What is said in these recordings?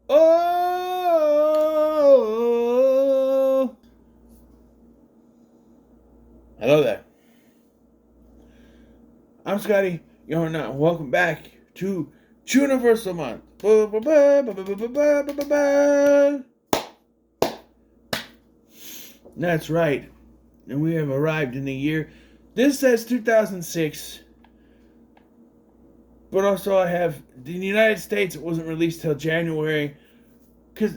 Oh, hello there. I'm Scotty. You're now. Welcome back to Juniversal month. That's right. And we have arrived in the year. This says 2006, but also I have in the United States. It wasn't released till January because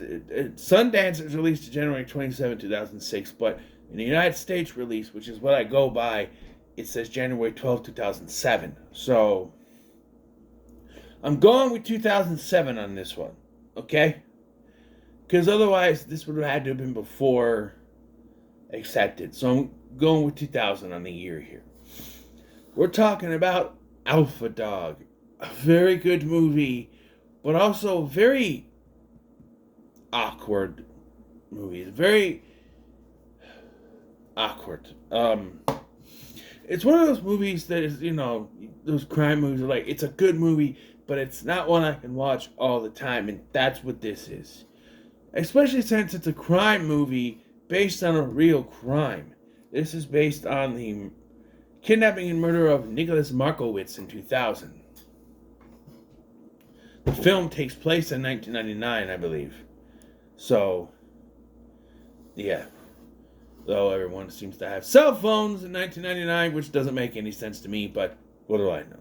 Sundance was released January 27, 2006, but in the United States release, which is what I go by, it says January 12, 2007. So I'm going with 2007 on this one, okay? Because otherwise, this would have had to have been before accepted. So I'm going with 2000 on the year here. We're talking about Alpha Dog, a very good movie, but also very awkward movie. Very awkward. It's one of those movies that is, those crime movies are like, it's a good movie, but it's not one I can watch all the time, and that's what this is. Especially since it's a crime movie based on a real crime. This is based on the kidnapping and murder of Nicholas Markowitz in 2000. The film takes place in 1999, I believe. So, yeah. Though everyone seems to have cell phones in 1999, which doesn't make any sense to me, but what do I know?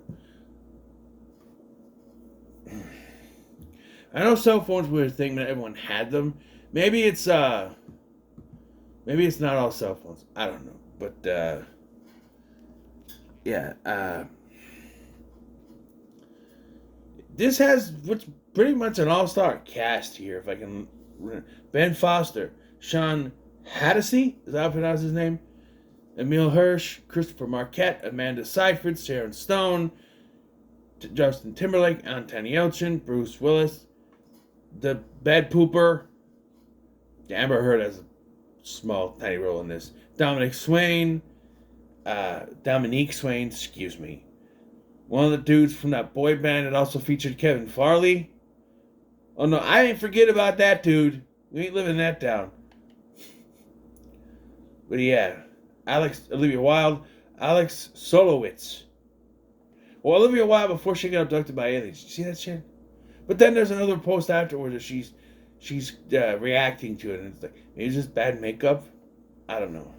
I know cell phones were a thing that everyone had them. Maybe it's not all cell phones. I don't know. But yeah, this has what's pretty much an all-star cast here. If I can, Ben Foster, Sean Hattasey, is that how I pronounce his name? Emile Hirsch, Christopher Marquette, Amanda Seyfried, Sharon Stone, Justin Timberlake, Anthony Yelchin, Bruce Willis, the Bed Pooper, Amber Heard has a small, tiny role in this. Dominique Swain, excuse me. One of the dudes from that boy band that also featured Kevin Farley. Oh no, I ain't forget about that dude. We ain't living that down. But yeah, Olivia Wilde, Alex Solowitz. Well, Olivia Wilde before she got abducted by aliens. Did you see that shit? But then there's another post afterwards that she's reacting to it, and it's like maybe it's just bad makeup. I don't know.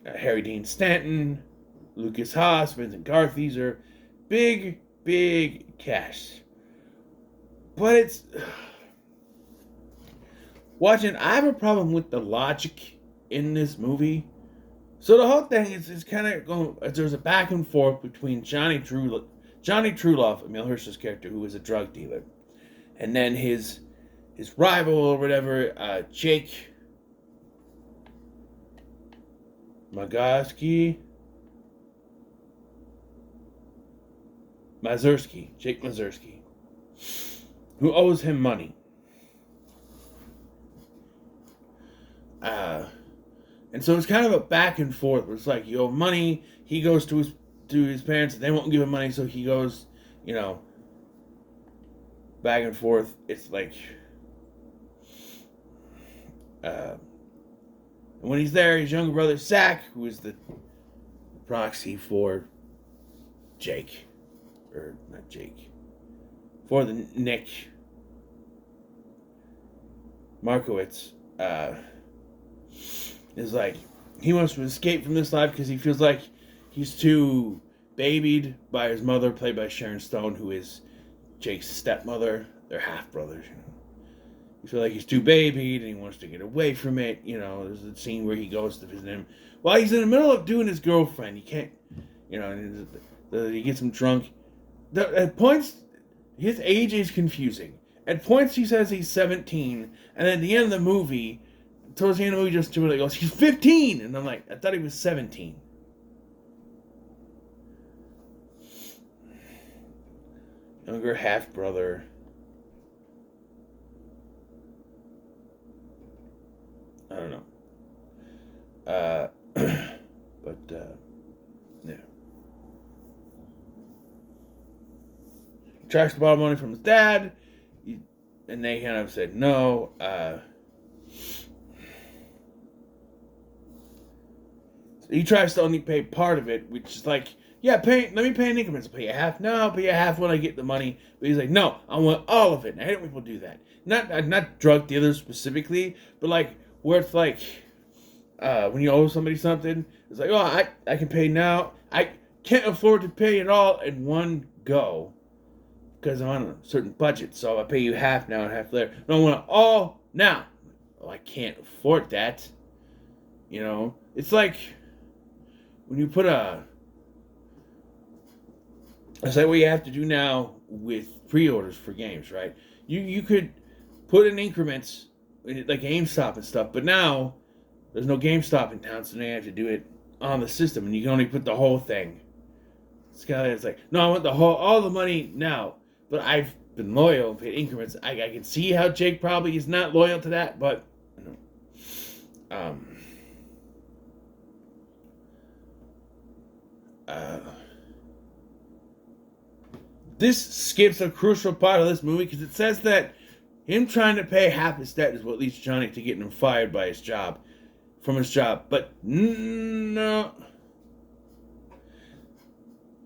Harry Dean Stanton, Lucas Haas, Vincent Garth. These are big casts. But it's watching. I have a problem with the logic in this movie. So the whole thing is kind of going. There's a back and forth between Johnny Truelove, Emile Hirsch's character, who is a drug dealer, and then his rival or whatever, Jake Jake Mazursky, who owes him money. And so it's kind of a back and forth. It's like you owe money. He goes to his parents, and they won't give him money, so he goes, back and forth. It's like, and when he's there, his younger brother Zach, who is the proxy for Jake, or not Jake, for the Nick Markowitz, is like, he wants to escape from this life because he feels like he's too babied by his mother, played by Sharon Stone, who is Jake's stepmother. They're half brothers, He feels like he's too babied and he wants to get away from it. There's a scene where he goes to visit him while he's in the middle of doing his girlfriend. He can't, he gets him drunk. At points, his age is confusing. At points, he says he's 17, and at the end of the movie, towards the end of the movie, just to it, goes, he's 15! And I'm like, I thought he was 17. Younger half-brother. I don't know. Yeah. He tracks to borrow money from his dad. and they kind of said no. He tries to only pay part of it, which is like, yeah, let me pay in increments. I'll pay you half now, I'll pay you half when I get the money. But he's like, no, I want all of it. And I hate when people do that. Not drug dealers specifically, but like where it's like when you owe somebody something, it's like, oh, I can pay now. I can't afford to pay it all in one go because I'm on a certain budget. So I pay you half now and half later. No, I want it all now. Oh, I can't afford that. You know, it's like when you put it's like what you have to do now with pre-orders for games, right? You could put in increments like GameStop and stuff, but now there's no GameStop in town, so now you have to do it on the system, and you can only put the whole thing. It's like, no, I want all the money now, but I've been loyal and paid increments. I can see how Jake probably is not loyal to that, but you know, this skips a crucial part of this movie because it says that him trying to pay half his debt is what leads Johnny to getting him fired from his job. But no.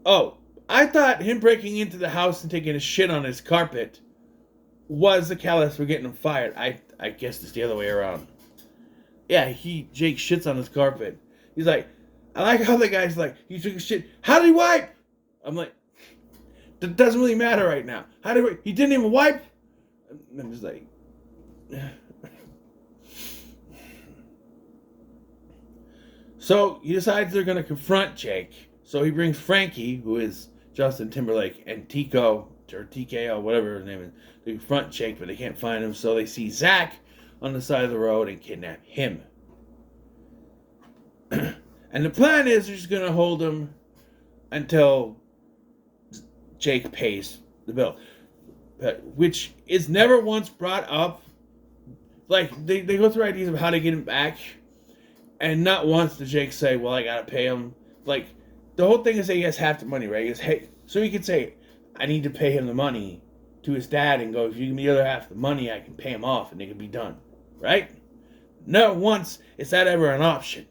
Oh, I thought him breaking into the house and taking a shit on his carpet was the catalyst for getting him fired. I guess it's the other way around. Yeah, Jake shits on his carpet. He's like, I like how the guy's like, he took a shit. How did he wipe? I'm like, that doesn't really matter right now. He didn't even wipe? I'm just like, so he decides they're going to confront Jake. So he brings Frankie, who is Justin Timberlake, and Tico, or TKO, whatever his name is, to confront Jake, but they can't find him. So they see Zach on the side of the road and kidnap him. And the plan is they're just going to hold him until Jake pays the bill. Which is never once brought up. Like, they go through ideas of how to get him back. And not once does Jake say, well, I got to pay him. Like, the whole thing is that he has half the money, right? He goes, hey, so he could say, I need to pay him the money to his dad and go, if you give me the other half of the money, I can pay him off and it can be done. Right? Not once is that ever an option.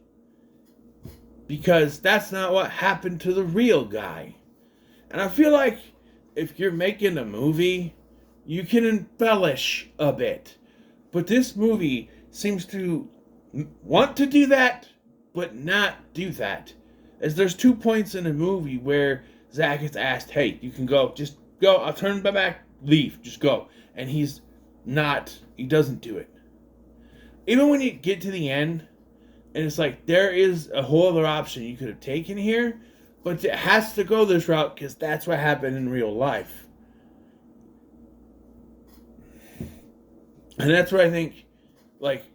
Because that's not what happened to the real guy. And I feel like if you're making a movie, you can embellish a bit. But this movie seems to want to do that, but not do that. As there's 2 points in the movie where Zach is asked, hey, you can go, just go, I'll turn my back, leave, just go. And he doesn't do it. Even when you get to the end, and it's like, there is a whole other option you could have taken here, but it has to go this route because that's what happened in real life. And that's where I think, like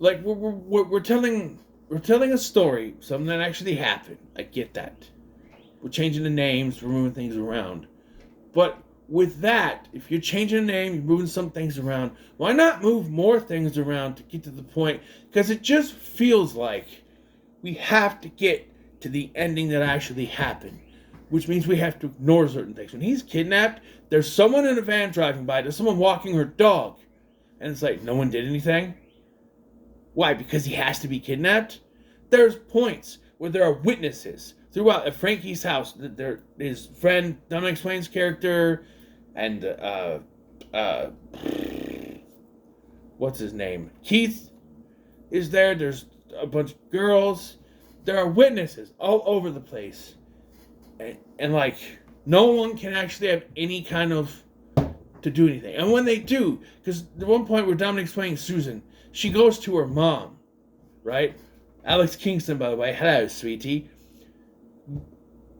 we're telling a story, something that actually happened. I get that. We're changing the names, we're moving things around. But with that, if you're changing the name, you're moving some things around, why not move more things around to get to the point? Because it just feels like we have to get to the ending that actually happened, which means we have to ignore certain things. When he's kidnapped, there's someone in a van driving by, there's someone walking her dog, and it's like, no one did anything? Why? Because he has to be kidnapped? There's points where there are witnesses throughout at Frankie's house. There, his friend Dominic Swain's character, and what's his name? Keith is there. There's a bunch of girls. There are witnesses all over the place. And like, no one can actually have any kind of to do anything. And when they do, because the one point where Dominic's playing Susan, she goes to her mom, right? Alex Kingston, by the way. Hello, sweetie.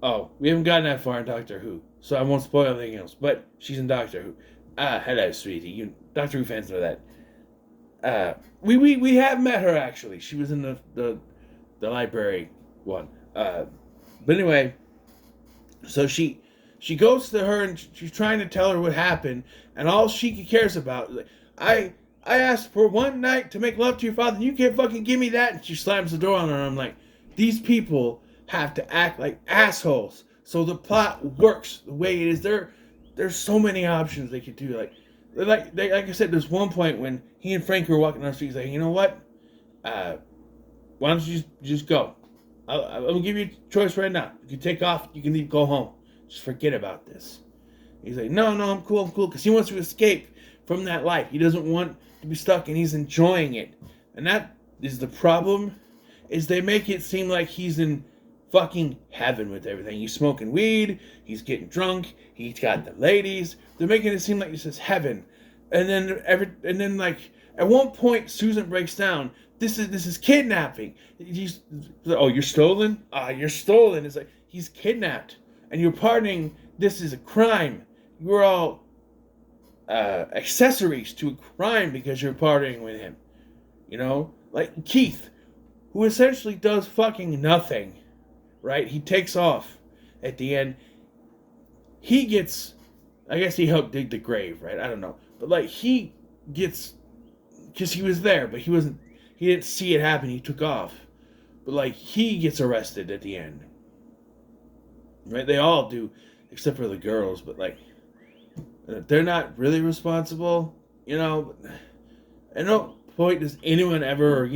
Oh, we haven't gotten that far in Doctor Who, so I won't spoil anything else. But she's in Doctor Who. Hello, sweetie. You Doctor Who fans know that. We have met her actually. She was in the library one. But anyway, so she goes to her and she's trying to tell her what happened, and all she cares about, like, I asked for one night to make love to your father, and you can't fucking give me that. And she slams the door on her, and I'm like, these people have to act like assholes so the plot works the way it is. There's so many options they could do. Like, like I said, there's one point when he and Frank are walking down the street. He's like, you know what? Uh, why don't you just go? I'll give you a choice right now. You can take off. You can leave. Go home. Just forget about this. He's like, no, I'm cool, because he wants to escape from that life. He doesn't want to be stuck, and he's enjoying it. And that is the problem. Is they make it seem like he's in fucking heaven with everything. He's smoking weed. He's getting drunk. He's got the ladies. They're making it seem like this is heaven. And then like at one point, Susan breaks down. This is kidnapping. He's oh, you're stolen. You're stolen. It's like he's kidnapped, and you're pardoning. This is a crime. You're all accessories to a crime because you're partying with him. You know, like Keith, who essentially does fucking nothing, right? He takes off at the end. He gets, I guess he helped dig the grave, right? I don't know. But like he gets, because he was there, but he didn't see it happen. He took off. But like he gets arrested at the end. Right? They all do, except for the girls, but like, they're not really responsible, you know. At no point does anyone ever,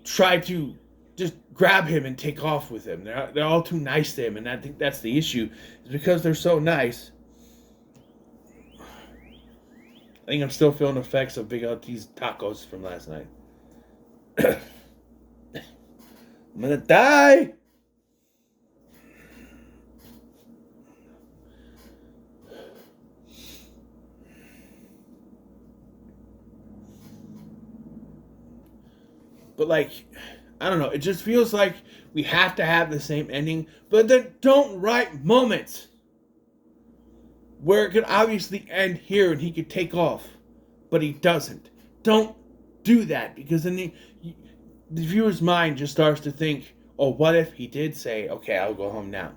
try to just grab him and take off with him. They're all too nice to him, and I think that's the issue. Is because they're so nice. I think I'm still feeling the effects of Big LT's tacos from last night. I'm gonna die! But like, I don't know. It just feels like we have to have the same ending, but then don't write moments where it could obviously end here and he could take off, but he doesn't. Don't do that, because then the viewer's mind just starts to think, oh, what if he did say, okay, I'll go home now,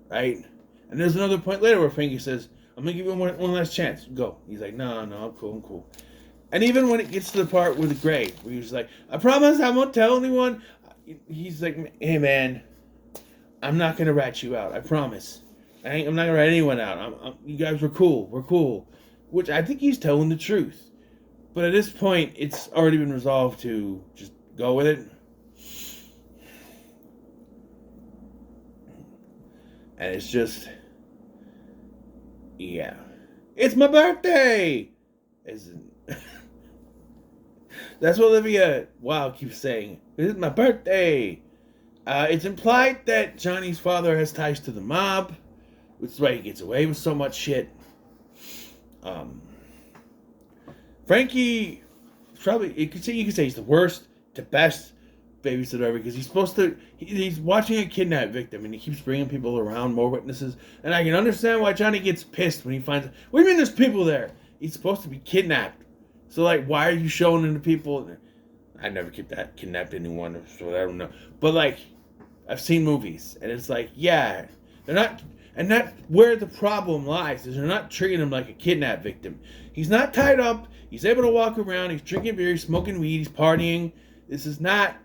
right? And there's another point later where Frankie says, I'm gonna give you one last chance. Go. He's like, no, I'm cool. And even when it gets to the part with the grave, where he's like, I promise I won't tell anyone. He's like, hey man, I'm not going to rat you out. I promise. I'm not going to rat anyone out. You guys were cool. We're cool. Which I think he's telling the truth. But at this point, it's already been resolved to just go with it. And it's just, yeah. It's my birthday! That's what Olivia Wilde keeps saying. This is my birthday. It's implied that Johnny's father has ties to the mob, which is why he gets away with so much shit. Frankie, probably you could say he's the worst to best babysitter ever, because he's watching a kidnap victim and he keeps bringing people around, more witnesses, and I can understand why Johnny gets pissed when he finds. What do you mean there's people there? He's supposed to be kidnapped. So, like, why are you showing them to people? I never kidnapped anyone, so I don't know. But, like, I've seen movies, and it's like, yeah, they're not, and that's where the problem lies, is they're not treating him like a kidnap victim. He's not tied up, he's able to walk around, he's drinking beer, he's smoking weed, he's partying. This is not,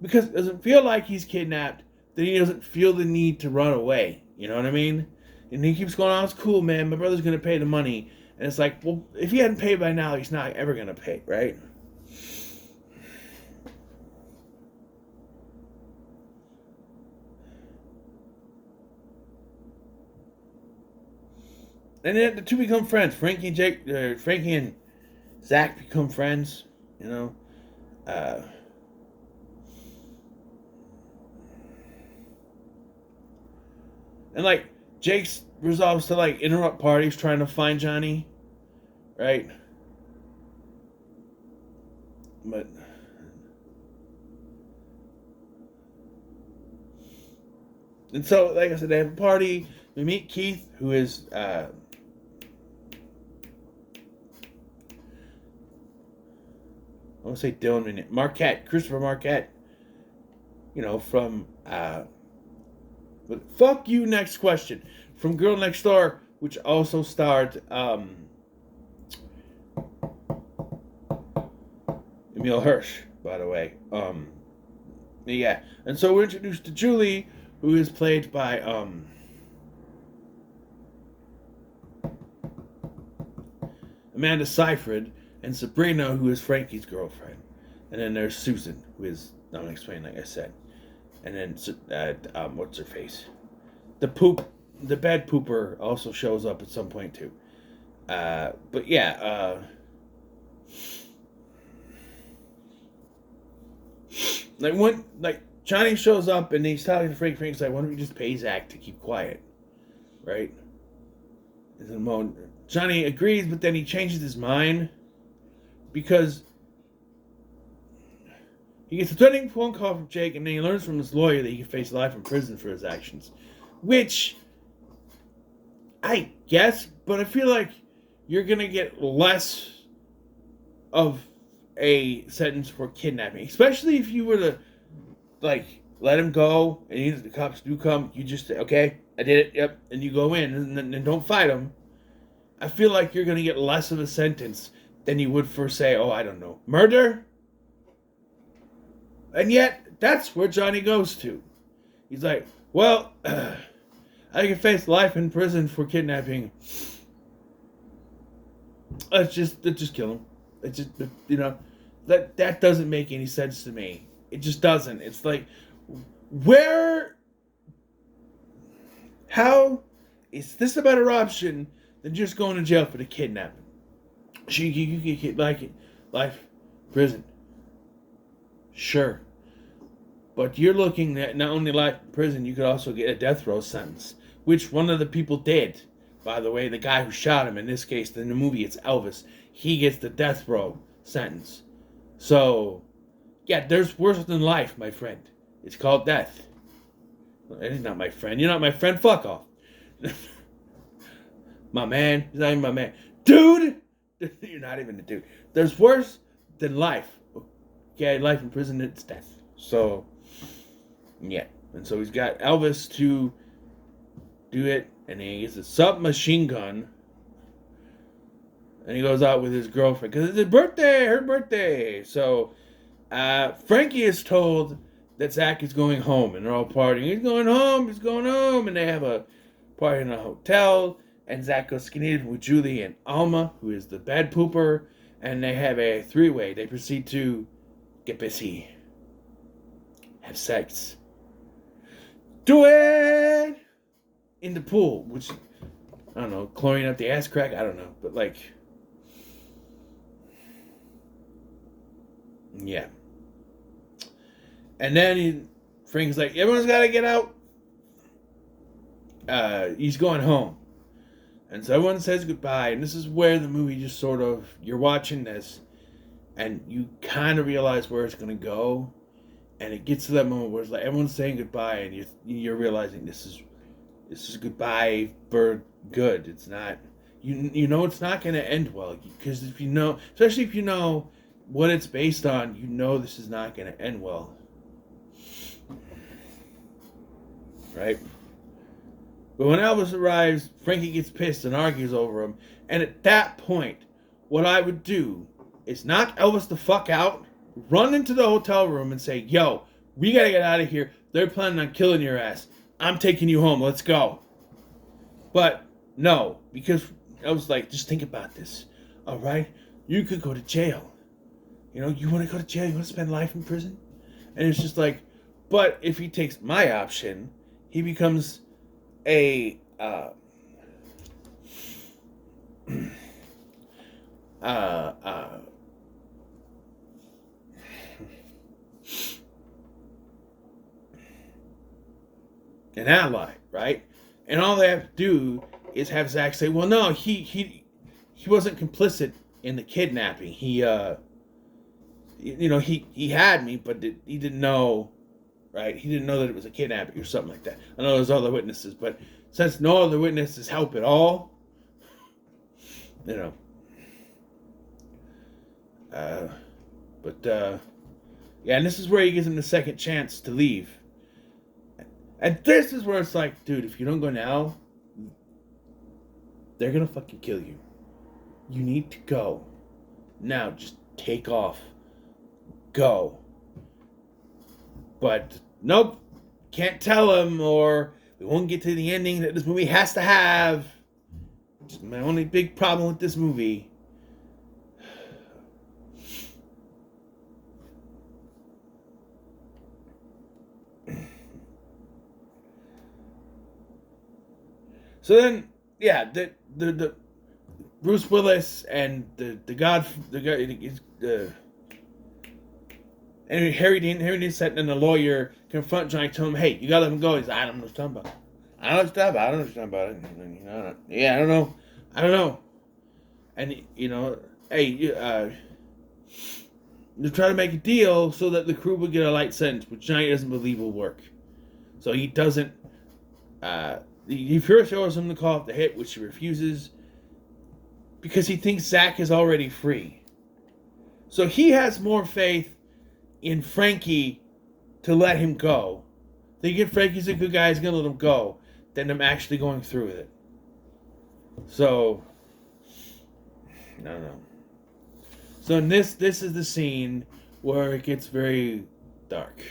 because it doesn't feel like he's kidnapped, then he doesn't feel the need to run away. You know what I mean? And he keeps going, oh, it's cool, man, my brother's going to pay the money. And it's like, well, if he hadn't paid by now, he's not ever going to pay, right? And then the two become friends. Frankie and Zach become friends, you know. And like, Jake's resolves to like interrupt parties trying to find Johnny, right? But and so, like I said, they have a party. We meet Keith, who is I want to say Dylan Marquette, Christopher Marquette. You know, from but fuck you. Next question from Girl Next Door, which also starred Emil Hirsch, by the way. Yeah, and so we're introduced to Julie, who is played by Amanda Seyfried, and Sabrina, who is Frankie's girlfriend. And then there's Susan, who is not explained, like I said. And then what's her face? The bed pooper also shows up at some point too. But yeah, like Johnny shows up and he's talking to Frank. Frank's like, "Why don't we just pay Zach to keep quiet?" Right? And Johnny agrees, but then he changes his mind because he gets a threatening phone call from Jake, and then he learns from his lawyer that he can face life in prison for his actions. Which, I guess, but I feel like you're going to get less of a sentence for kidnapping. Especially if you were to, like, let him go, and the cops do come, you just say, okay, I did it, yep, and you go in, and don't fight him. I feel like you're going to get less of a sentence than you would for, say, I don't know, murder? And yet, that's where Johnny goes to. He's like, well, I can face life in prison for kidnapping. Let's just kill him. It's just, that doesn't make any sense to me. It just doesn't. It's like, how is this a better option than just going to jail for the kidnapping? You get life, prison. Sure. But you're looking at not only life in prison, you could also get a death row sentence, which one of the people did. By the way, the guy who shot him, in this case, in the movie, it's Elvis. He gets the death row sentence. So, yeah, there's worse than life, my friend. It's called death. Well, he's not my friend. You're not my friend. Fuck off. My man. He's not even my man. Dude! You're not even a dude. There's worse than life. Okay, life in prison, it's death. So, yeah. And so he's got Elvis to do it, and he gets a submachine gun, and he goes out with his girlfriend, because it's her birthday. So, Frankie is told that Zach is going home, and they're all partying. He's going home, and they have a party in a hotel, and Zach goes skinny with Julie and Alma, who is the bed pooper, and they have a three-way. They proceed to get busy. Have sex. Do it! In the pool, which, I don't know, chlorine up the ass crack, I don't know, but like, yeah. And then Frank's like, everyone's got to get out. He's going home. And so everyone says goodbye, and this is where the movie just sort of, you're watching this, and you kind of realize where it's going to go, and it gets to that moment where it's like, everyone's saying goodbye, and you're realizing this is goodbye for good. It's not, you know it's not going to end well, because if you know, especially if you know what it's based on, you know this is not going to end well. Right? But when Elvis arrives, Frankie gets pissed and argues over him, and at that point, what I would do is knock Elvis the fuck out, run into the hotel room and say, yo, we got to get out of here. They're planning on killing your ass. I'm taking you home. Let's go. But no, because I was like, just think about this. All right? You could go to jail. You know, you want to go to jail? You want to spend life in prison? And it's just like, but if he takes my option, he becomes a an ally, right? And all they have to do is have Zach say, well, no, he wasn't complicit in the kidnapping. He had me, but he didn't know, right? He didn't know that it was a kidnapping or something like that. I know there's other witnesses, but since no other witnesses help at all, yeah, and this is where he gives him the second chance to leave. And this is where it's like, dude, if you don't go now, they're gonna fucking kill you. You need to go. Now, just take off. Go. But, nope. Can't tell him, or we won't get to the ending that this movie has to have. Which is my only big problem with this movie. So then, yeah, the Bruce Willis and the guy and Harry Dean Stanton and the lawyer confront Johnny, tell him, hey, you gotta let him go. He's like, I don't know what you're talking about. I don't know what you're talking about. I don't know what you're talking about. Yeah, I don't know. I don't know. And hey, they try to make a deal so that the crew will get a light sentence, which Johnny doesn't believe will work. So he doesn't. He first orders him to call off the hit, which he refuses because he thinks Zach is already free. So he has more faith in Frankie to let him go. Thinking Frankie's a good guy, he's gonna let him go, than him actually going through with it. So, I don't know. So this is the scene where it gets very dark.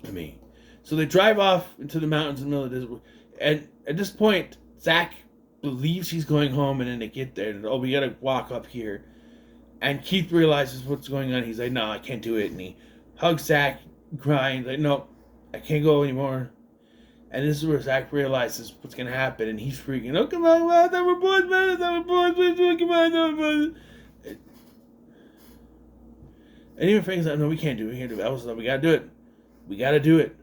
I mean, so they drive off into the mountains in the middle of the desert, and at this point, Zach believes he's going home, and then they get there, and we gotta walk up here. And Keith realizes what's going on. He's like, no, I can't do it. And he hugs Zach, crying, like, no, I can't go anymore. And this is where Zach realizes what's going to happen. And he's freaking, oh, come on, I thought we're boys, man. I thought we're boys. Come on, and even Frank's like, no, we can't do it. We can't do it. I was like, we got to do it. We got to do it.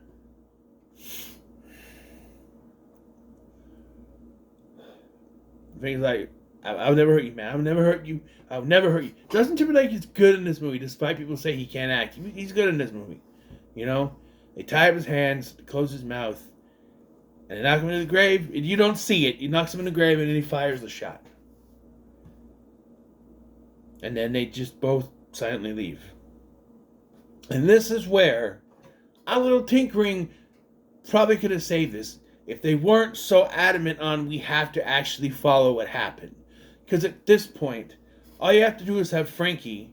Frank's like, I'll never hurt you, man. I'll never hurt you. I'll never hurt you. Justin Timberlake is good in this movie, despite people say he can't act. He's good in this movie. They tie up his hands, close his mouth, and they knock him into the grave. And you don't see it. He knocks him in the grave, and then he fires the shot. And then they just both silently leave. And this is where a little tinkering probably could have saved this if they weren't so adamant on we have to actually follow what happened. Because at this point, all you have to do is have Frankie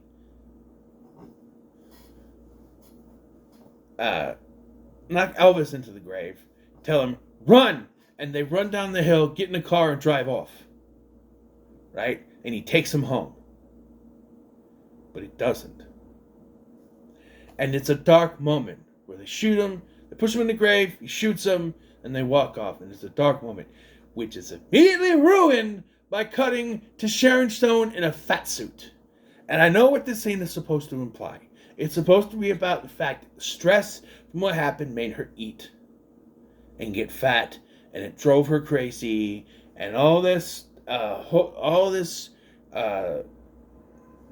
knock Elvis into the grave, tell him, run! And they run down the hill, get in the car, and drive off. Right? And he takes him home. But he doesn't. And it's a dark moment where they shoot him, they push him in the grave, he shoots him, and they walk off. And it's a dark moment, which is immediately ruined by cutting to Sharon Stone in a fat suit. And I know what this scene is supposed to imply. It's supposed to be about the fact that the stress from what happened made her eat and get fat, and it drove her crazy, and all this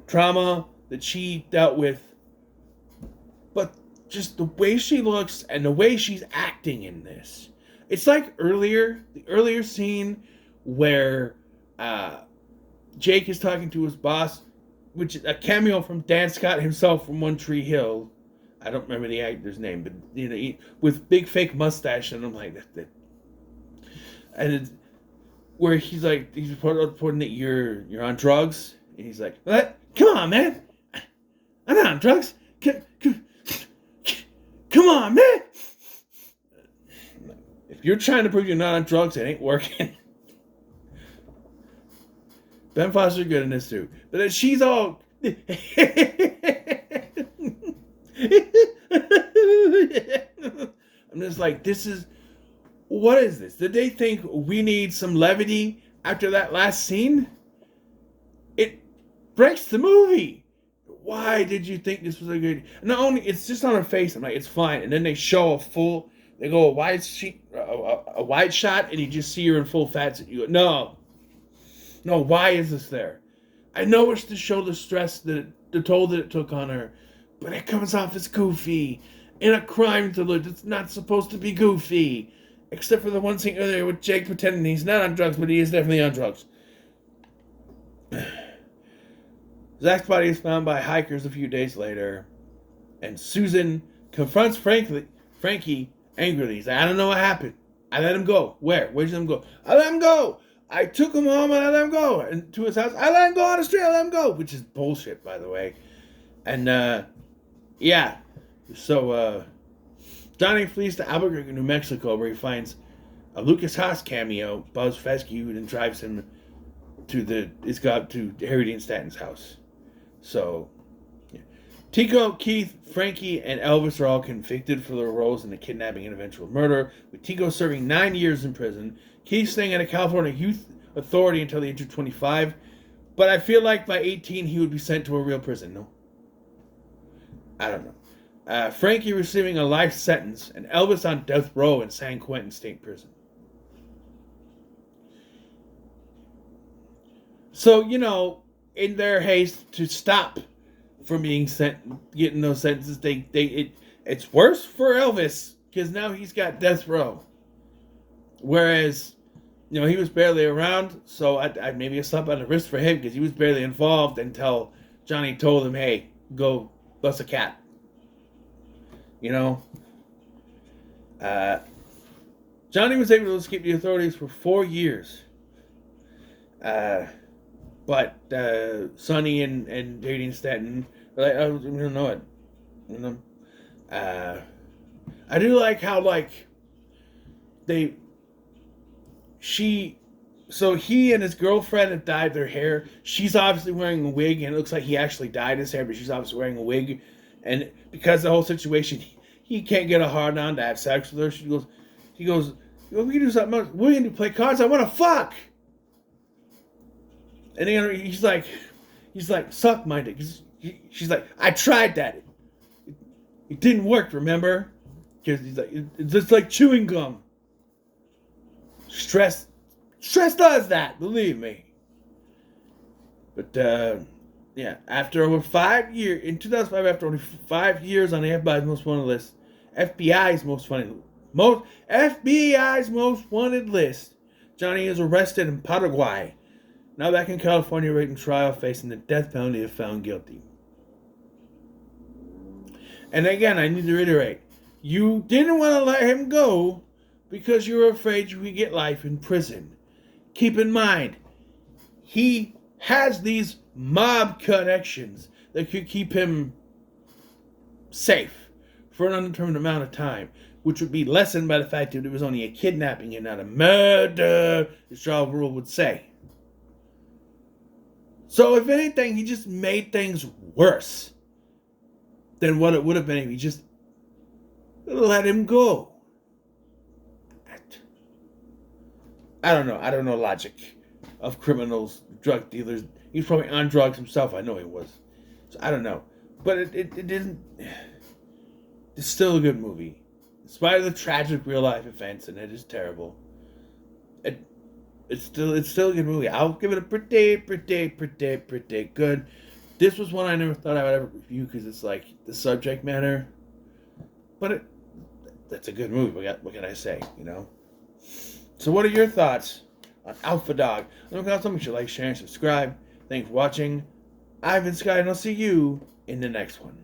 trauma that she dealt with. But just the way she looks and the way she's acting in this. It's like the earlier scene where Jake is talking to his boss, which is a cameo from Dan Scott himself from One Tree Hill. I don't remember the actor's name, but with big fake mustache, and I'm like that. And it's where he's reporting that you're on drugs, and he's like, "What? Come on, man! I'm not on drugs. Come on, man! If you're trying to prove you're not on drugs, it ain't working." Ben Foster's good in this too. But then she's all... I'm just like, what is this? Did they think we need some levity after that last scene? It breaks the movie. Why did you think this was a good... Not only, it's just on her face. I'm like, it's fine. And then they show they go a wide shot, and you just see her in full fat. And you go, no, why is this there? I know it's to show the stress the toll that it took on her, but it comes off as goofy. In a crime thriller, it's not supposed to be goofy. Except for the one scene earlier with Jake pretending he's not on drugs, but he is definitely on drugs. Zach's body is found by hikers a few days later, and Susan confronts Frankie angrily. He's like, I don't know what happened. I let him go. Where? Where'd you let him go? I let him go. I took him home and I let him go. And to his house, I let him go on the street, I let him go. Which is bullshit, by the way. And, yeah. So, Johnny flees to Albuquerque, New Mexico, where he finds a Lucas Haas cameo, Buzz Fescue, and drives him to Harry Dean Stanton's house. So, yeah. Tico, Keith, Frankie, and Elvis are all convicted for their roles in the kidnapping and eventual murder, with Tico serving 9 years in prison, Keith staying at a California youth authority until the age of 25. But I feel like by 18 he would be sent to a real prison. No? I don't know. Frankie receiving a life sentence and Elvis on death row in San Quentin State Prison. So, in their haste to stop from being getting those sentences, it's worse for Elvis because now he's got death row. Whereas, he was barely around, so I'd maybe a slap on the wrist for him because he was barely involved until Johnny told him, hey, go bust a cat. Johnny was able to escape the authorities for 4 years. But Sonny and dating Stanton, we don't know it. I do like how so he and his girlfriend have dyed their hair. She's obviously wearing a wig, and it looks like he actually dyed his hair, but she's obviously wearing a wig. And because of the whole situation, he can't get a hard on to have sex with her. He goes, we can do something else. We're going to play cards. I want to fuck. And then he's like, suck my dick. She's like, I tried that. It didn't work, remember? Because he's like, it's just like chewing gum. Stress does that, believe me. But, after over 5 years, in 2005, after only 5 years on the FBI's most wanted list, FBI's most wanted list, Johnny is arrested in Paraguay. Now back in California, awaiting trial, facing the death penalty if found guilty. And again, I need to reiterate, you didn't want to let him go because you were afraid you would get life in prison. Keep in mind, he has these mob connections that could keep him safe for an undetermined amount of time, which would be lessened by the fact that it was only a kidnapping and not a murder, as Ja Rule would say. So, if anything, he just made things worse than what it would have been if he just let him go. I don't know. I don't know logic of criminals, drug dealers. He's probably on drugs himself. I know he was. So, I don't know. But it didn't... It's still a good movie. In spite of the tragic real-life events, and it is terrible. It's still a good movie. I'll give it a pretty good. This was one I never thought I would ever review because it's like the subject matter. But that's a good movie. What can I say? So what are your thoughts on Alpha Dog? Let me know. Make sure you like, share, and subscribe. Thanks for watching. I've been Sky, and I'll see you in the next one.